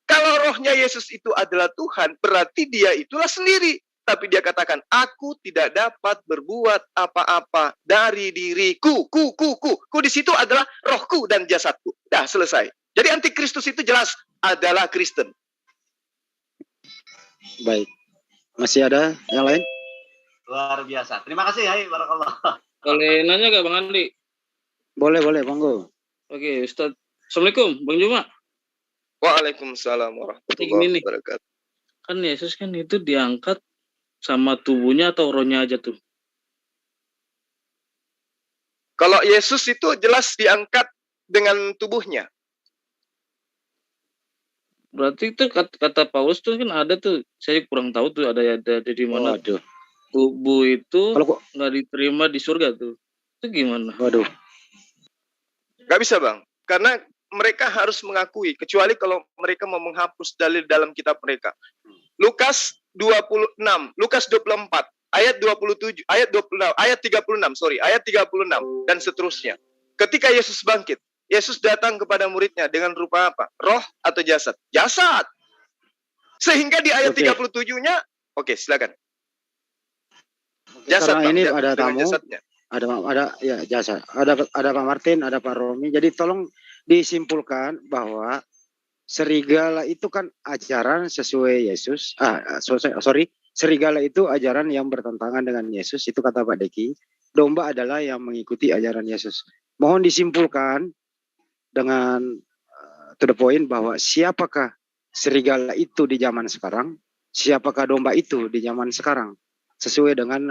Kalau rohnya Yesus itu adalah Tuhan, berarti dia itulah sendiri. Tapi dia katakan, aku tidak dapat berbuat apa-apa dari diriku. Ku di situ adalah rohku dan jasadku. Dah, selesai. Jadi antikristus itu jelas adalah Kristen. Baik. Masih ada yang lain? Luar biasa. Terima kasih, Hai. Barakallah. Boleh nanya gak Bang Andi? Boleh, monggo. Oke, Ustaz. Assalamualaikum, Bang Juma. Waalaikumsalam warahmatullahi wabarakatuh. Kan Yesus kan itu diangkat sama tubuhnya atau rohnya aja tuh? Kalau Yesus itu jelas diangkat dengan tubuhnya. Berarti itu kata Paulus tuh kan ada tuh, saya kurang tahu tuh ada di mana tuh. Tubuh itu nggak diterima di surga tuh. Itu gimana? Waduh. Nggak bisa, Bang. Karena mereka harus mengakui, kecuali kalau mereka mau menghapus dalil dalam kitab mereka. Lukas 26, Lukas 24, ayat 27, ayat 26, ayat 36, ayat 36 dan seterusnya. Ketika Yesus bangkit, Yesus datang kepada muridnya dengan rupa apa? Roh atau jasad? Jasad. Sehingga di ayat 37-nya, oke, silakan. Jasad, karena ini Bang, ada tamu. jasadnya. Ada ya jasa. Ada Pak Martin, ada Pak Romi. Jadi tolong disimpulkan bahwa serigala itu kan ajaran sesuai Yesus. Serigala itu ajaran yang bertentangan dengan Yesus. Itu kata Pak Deki. Domba adalah yang mengikuti ajaran Yesus. Mohon disimpulkan dengan to the point bahwa siapakah serigala itu di zaman sekarang, siapakah domba itu di zaman sekarang. Sesuai dengan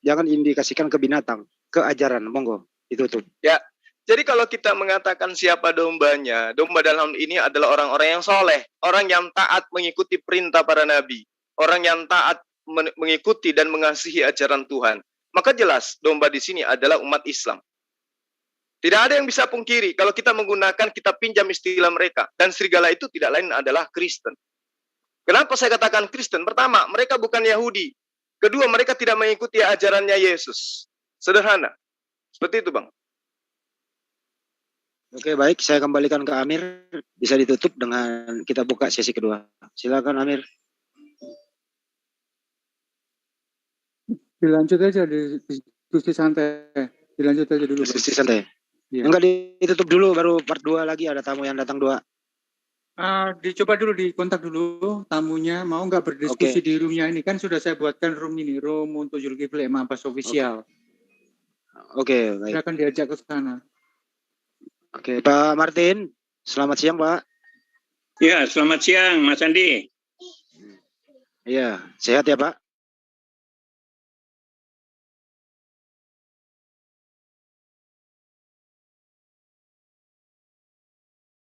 jangan indikasikan ke binatang, ke ajaran. Monggo ditutup. Ya, jadi kalau kita mengatakan siapa dombanya, domba dalam ini adalah orang-orang yang soleh, orang yang taat mengikuti perintah para nabi, orang yang taat mengikuti dan mengasihi ajaran Tuhan. Maka jelas domba di sini adalah umat Islam. Tidak ada yang bisa pungkiri kalau kita menggunakan, kita pinjam istilah mereka, dan serigala itu tidak lain adalah Kristen. Kenapa saya katakan Kristen? Pertama, mereka bukan Yahudi. Kedua, mereka tidak mengikuti ajarannya Yesus. Sederhana. Seperti itu, Bang. Oke, baik. Saya kembalikan ke Amir. Bisa ditutup dengan kita buka sesi kedua. Silakan, Amir. Dilanjut aja di diskusi santai. Dilanjut aja dulu. Diskusi santai. Ya. Enggak, ditutup dulu, baru part 2 lagi. Ada tamu yang datang 2. Dicoba dulu, dikontak dulu tamunya, mau nggak berdiskusi di roomnya ini, kan sudah saya buatkan room ini, room untuk Zulkifli Mampus Official. Oke, baik. Silakan diajak ke sana. Oke, Pak Martin, selamat siang, Pak. Ya, selamat siang, Mas Andi. Iya, sehat ya, Pak?